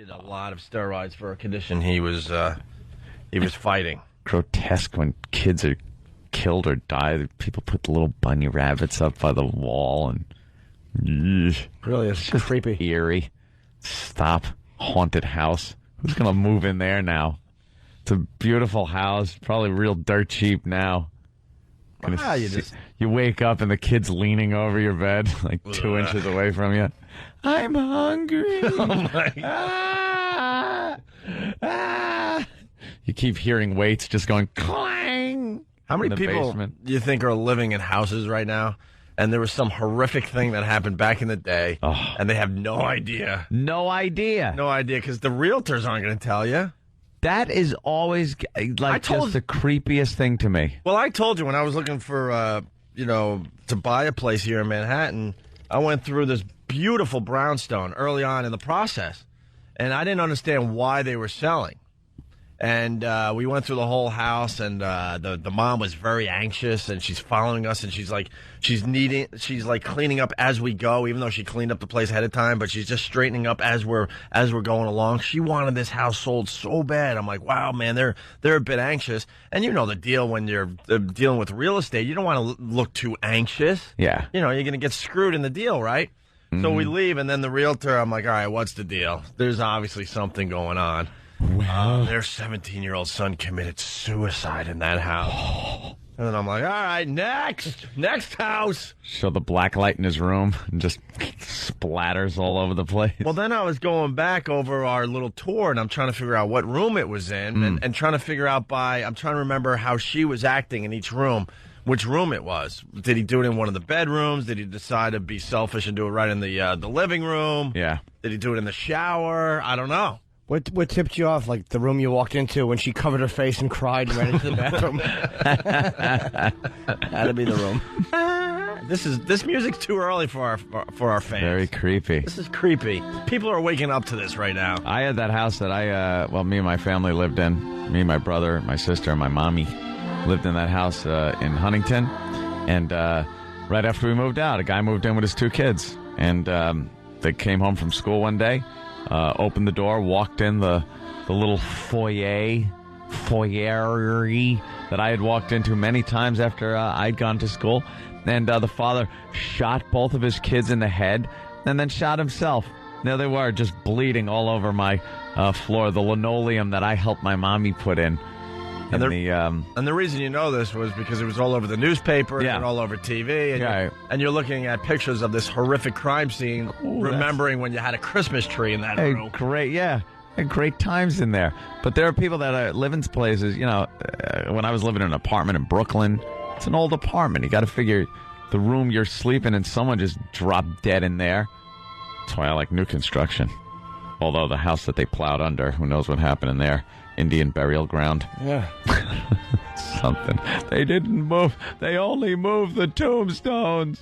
did a lot of steroids for a condition he was fighting. Grotesque when kids are killed or die. People put the little bunny rabbits up by the wall and Really, it's just creepy. Eerie. Stop. Haunted house. Who's going to move in there now? It's a beautiful house. Probably real dirt cheap now. You wake up and the kid's leaning over your bed, like 2 inches away from you. I'm hungry. Oh, my God. You keep hearing weights just going clang. How many people do you think are living in houses right now? And there was some horrific thing that happened back in the day, and they have no idea. No idea. No idea, because the realtors aren't going to tell you. That is always just the creepiest thing to me. Well, I told you when I was looking for, to buy a place here in Manhattan, I went through this beautiful brownstone early on in the process, and I didn't understand why they were selling. And we went through the whole house, and the mom was very anxious, and she's following us, and she's cleaning up as we go, even though she cleaned up the place ahead of time, but she's just straightening up as we're going along. She wanted this house sold so bad. I'm like, wow, man, they're a bit anxious. And you know the deal when you're dealing with real estate, you don't want to look too anxious. Yeah. You know, you're going to get screwed in the deal, right? Mm-hmm. So we leave, and then the realtor, I'm like, all right, what's the deal? There's obviously something going on. Well, their 17-year-old son committed suicide in that house. And then I'm like, all right, next house. Show the black light in his room and just splatters all over the place. Well, then I was going back over our little tour, and I'm trying to figure out what room it was in, and trying to figure out I'm trying to remember how she was acting in each room, which room it was. Did he do it in one of the bedrooms? Did he decide to be selfish and do it right in the living room? Yeah. Did he do it in the shower? I don't know. What tipped you off? Like the room you walked into when she covered her face and cried and ran into the bathroom? Had to be the room. This music's too early for our fans. Very creepy. This is creepy. People are waking up to this right now. I had that house that me and my family lived in. Me, my brother, my sister, and my mommy lived in that house in Huntington. And right after we moved out, a guy moved in with his 2 kids. And they came home from school one day. Opened the door, walked in the little foyer that I had walked into many times after I'd gone to school. And the father shot both of his kids in the head and then shot himself. There they were, just bleeding all over my floor, the linoleum that I helped my mommy put in. And the reason you know this was because it was all over the newspaper and all over TV. And you're looking at pictures of this horrific crime scene, remembering when you had a Christmas tree in that room. Great, yeah. And great times in there. But there are people that live in places, when I was living in an apartment in Brooklyn, it's an old apartment. You got to figure the room you're sleeping in, someone just dropped dead in there. That's why I like new construction. Although the house that they plowed under, who knows what happened in there. Indian burial ground. Yeah. Something. They didn't move. They only moved the tombstones.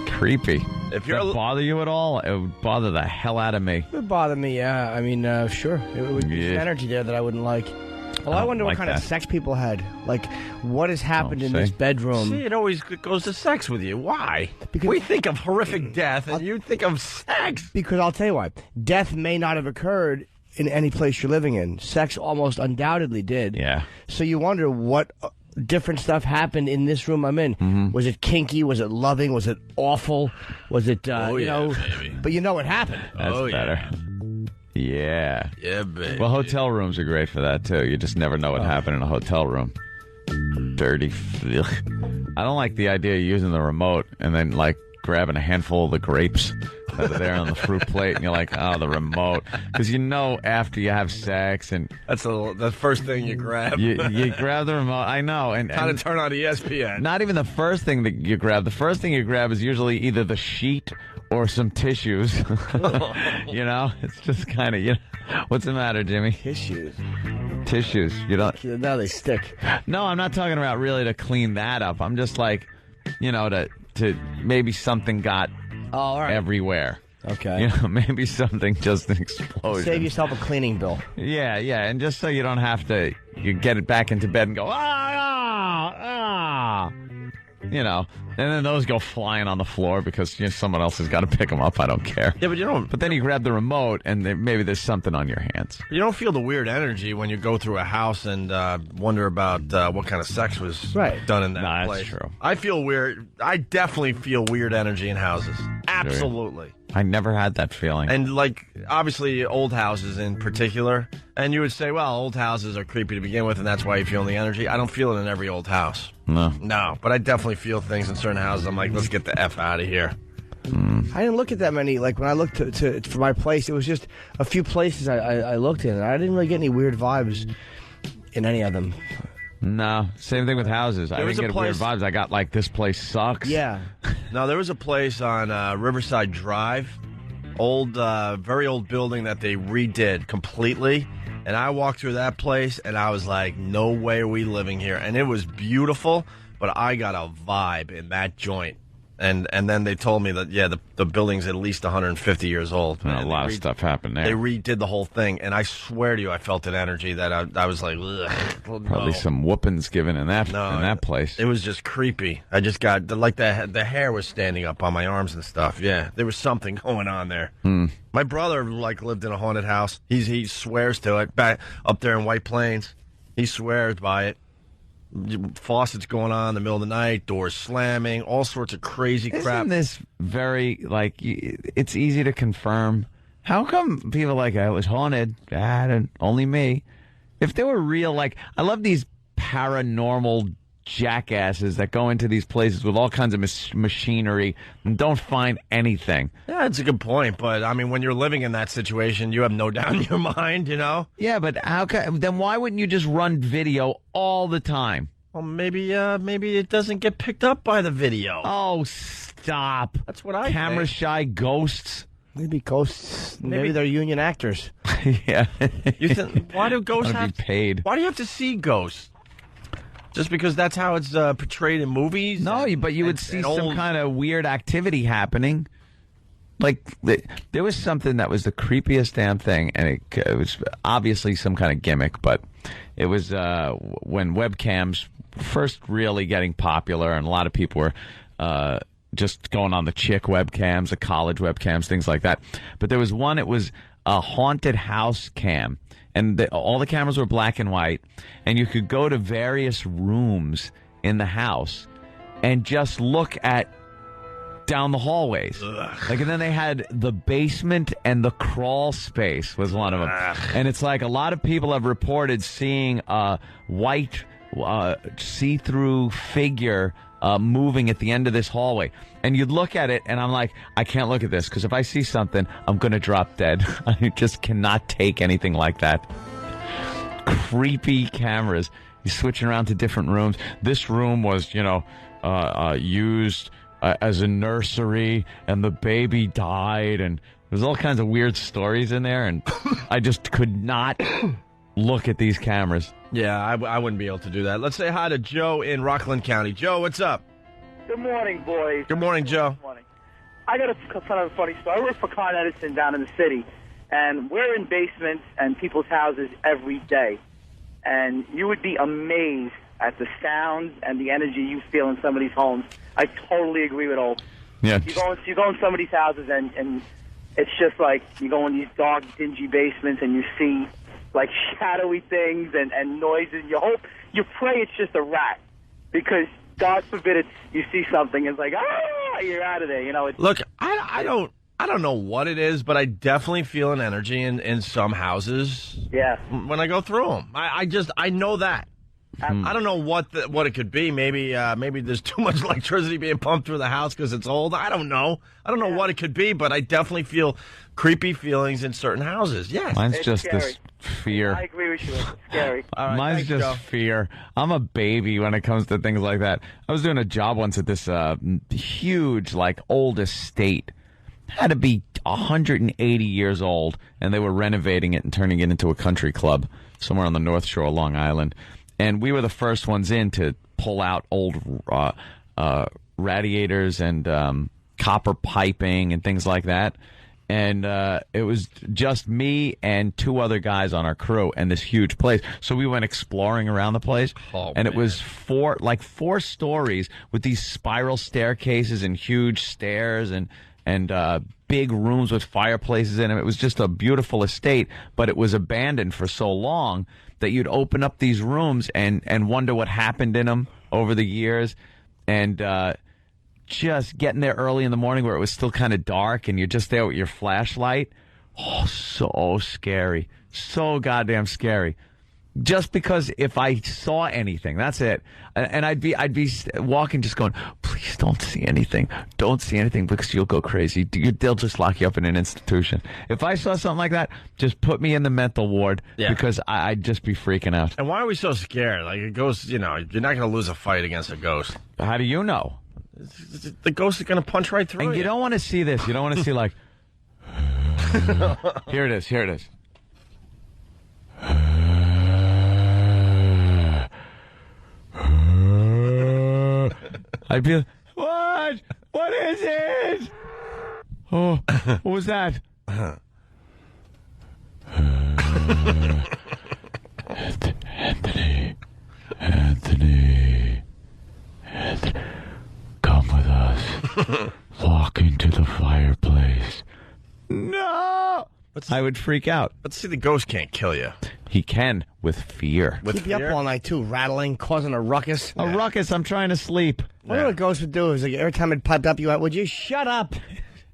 Creepy. If you're bother you at all, it would bother the hell out of me. It would bother me, yeah. I mean, sure. It would be some energy there that I wouldn't like. Well, I wonder what kind of sex people had. Like, what has happened in this bedroom? See, it always goes to sex with you. Why? Because we think of horrific death, and you think of sex. Because I'll tell you why. Death may not have occurred in any place you're living in. Sex almost undoubtedly did. Yeah. So you wonder what different stuff happened in this room I'm in. Mm-hmm. Was it kinky? Was it loving? Was it awful? Was it, baby. But you know what happened. That's better. Yeah. Yeah, baby. Well, hotel rooms are great for that, too. You just never know what happened in a hotel room. Dirty. I don't like the idea of using the remote and then, grabbing a handful of the grapes that are there on the fruit plate, and you're like, oh, the remote. Because after you have sex, and that's the first thing you grab. You grab the remote. I know. And time to turn on ESPN. Not even the first thing that you grab. The first thing you grab is usually either the sheet or some tissues. It's just kind of, what's the matter, Jimmy? Tissues. You don't. Now they stick. No, I'm not talking about really to clean that up. I'm just like, to maybe something got everywhere. Okay. Maybe something just exploded. Save yourself a cleaning bill. Yeah, and just so you don't have to, you get it back into bed and go, you know, and then those go flying on the floor because someone else has got to pick them up. I don't care. Yeah, but you don't. But then you grab the remote, and maybe there's something on your hands. You don't feel the weird energy when you go through a house and wonder about what kind of sex was done in that place. That's true. I feel weird. I definitely feel weird energy in houses. Absolutely. I never had that feeling. And, like, obviously, old houses in particular. And you would say, well, old houses are creepy to begin with, and that's why you feel the energy. I don't feel it in every old house. No, but I definitely feel things in certain houses. I'm like, let's get the F out of here. I didn't look at that many. Like, when I looked for my place, it was just a few places I looked in, and I didn't really get any weird vibes in any of them. No, same thing with houses. I didn't get weird vibes. I got like, this place sucks. Yeah. No, there was a place on Riverside Drive, very old building that they redid completely. And I walked through that place, and I was like, no way are we living here. And it was beautiful, but I got a vibe in that joint. And then they told me that, yeah, the building's at least 150 years old. A lot of stuff happened there. They redid the whole thing, and I swear to you, I felt an energy that I was like, ugh. Probably some whoopings given in that place. It was just creepy. I just got, like, the hair was standing up on my arms and stuff. Yeah, there was something going on there. My brother, like, lived in a haunted house. He swears to it. Back up there in White Plains, he swears by it. Faucets going on in the middle of the night, doors slamming, all sorts of crazy crap. Isn't this very, like, it's easy to confirm? How come people like, I was haunted? Only me. If they were real, like, I love these paranormal jackasses that go into these places with all kinds of machinery and don't find anything. Yeah, that's a good point. But, I mean, when you're living in that situation, you have no doubt in your mind, you know? Yeah, but then why wouldn't you just run video all the time? Well, maybe it doesn't get picked up by the video. Oh, stop. That's what I think. Camera-shy ghosts. Maybe ghosts. Maybe they're union actors. Yeah. You think, why do ghosts have to be paid? Why do you have to see ghosts? Just because that's how it's portrayed in movies? No, but you would see some kind of weird activity happening. Like, there was something that was the creepiest damn thing, and it was obviously some kind of gimmick, but it was when webcams first really getting popular, and a lot of people were just going on the chick webcams, the college webcams, things like that. But there was one, it was a haunted house cam. And all the cameras were black and white, and you could go to various rooms in the house and just look at down the hallways. Like, and then they had the basement and the crawl space was one of them. And it's like a lot of people have reported seeing a white see-through figure moving at the end of this hallway. And you'd look at it, and I'm like, I can't look at this, because if I see something, I'm going to drop dead. I just cannot take anything like that. Creepy cameras. You're switching around to different rooms. This room was, used as a nursery, and the baby died, and there's all kinds of weird stories in there, and I just could not look at these cameras. Yeah, I wouldn't be able to do that. Let's say hi to Joe in Rockland County. Joe, what's up? Good morning, boys. Good morning, Joe. Good morning. I got kind of a funny story. I work for Con Edison down in the city, and we're in basements and people's houses every day. And you would be amazed at the sounds and the energy you feel in some of these homes. I totally agree with Opie. Yeah. You go in somebody's houses, and it's just like you go in these dark, dingy basements, and you see like shadowy things and noises. You pray it's just a rat, because God forbid you see something, it's like, you're out of there. Look, I don't know what it is, but I definitely feel an energy in some houses. Yeah. When I go through them, I know that. I don't know what it could be. Maybe there's too much electricity being pumped through the house because it's old. I don't know. I don't know what it could be, but I definitely feel creepy feelings in certain houses. Yes. Mine's just scary. This fear. I agree with you. It's scary. All right, mine's just Joe. Fear. I'm a baby when it comes to things like that. I was doing a job once at this huge, old estate. Had to be 180 years old, and they were renovating it and turning it into a country club somewhere on the North Shore of Long Island. And we were the first ones in to pull out old radiators and copper piping and things like that. And it was just me and 2 other guys on our crew and this huge place. So we went exploring around the place. And it was 4 stories with these spiral staircases and huge stairs and big rooms with fireplaces in them. It was just a beautiful estate, but it was abandoned for so long that you'd open up these rooms and wonder what happened in them over the years. And just getting there early in the morning where it was still kind of dark and you're just there with your flashlight. Oh, so scary. So goddamn scary. Just because if I saw anything, that's it. And I'd be walking just going, please don't see anything. Don't see anything because you'll go crazy. They'll just lock you up in an institution. If I saw something like that, just put me in the mental ward because I'd just be freaking out. And why are we so scared? Like a ghost, you're not going to lose a fight against a ghost. How do you know? The ghost is going to punch right through you. And you don't want to see this. You don't want to see like, here it is. Here it is. I'd be like, what? What is it? Oh, what was that? Anthony. Come with us. Walk into the fireplace. No! I would freak out. But see, the ghost can't kill you. He can with fear. Keep you up all night, too, rattling, causing a ruckus. A ruckus, I'm trying to sleep. What a ghost would do is like, every time it piped up, you went, would you shut up?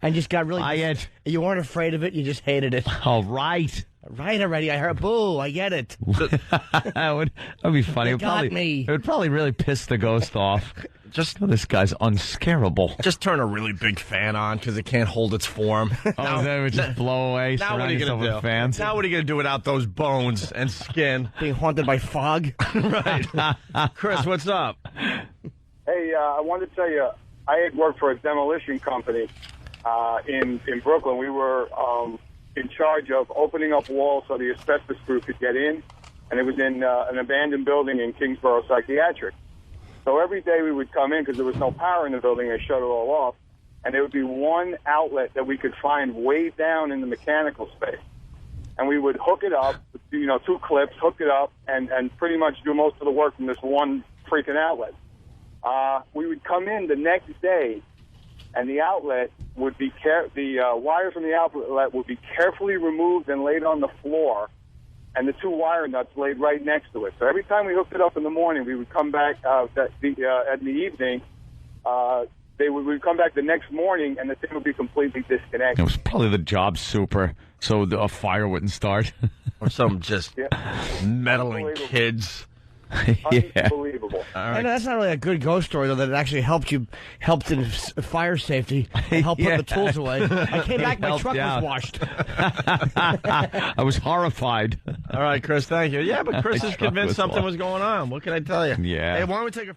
And just got really... You weren't afraid of it, you just hated it. All right. Right already, I heard, boo, I get it. That would be funny. It would probably really piss the ghost off. This guy's unscarable. Just turn a really big fan on because it can't hold its form. Then it would just blow away. Now what are you going to do? Fans. Now what are you going to do without those bones and skin? Being haunted by fog. Right. Chris, what's up? Hey, I wanted to tell you, I had worked for a demolition company in Brooklyn. We were in charge of opening up walls so the asbestos crew could get in, and it was in an abandoned building in Kingsborough Psychiatric. So every day we would come in because there was no power in the building. They shut it all off. And there would be one outlet that we could find way down in the mechanical space. And we would hook it up, 2 clips, hook it up, and pretty much do most of the work from this one freaking outlet. We would come in the next day, and the outlet would be the wire from the outlet would be carefully removed and laid on the floor, and the 2 wire nuts laid right next to it. So every time we hooked it up in the morning, we would come back in the evening. We would come back the next morning, and the thing would be completely disconnected. It was probably the job super, so a fire wouldn't start. Or some just meddling kids. Unbelievable. Right. And that's not really a good ghost story, though, that it actually helped in fire safety and helped put the tools away. I came back, my truck was washed. I was horrified. All right, Chris, thank you. Yeah, but Chris is convinced something was going on. What can I tell you? Yeah. Hey, why don't we take a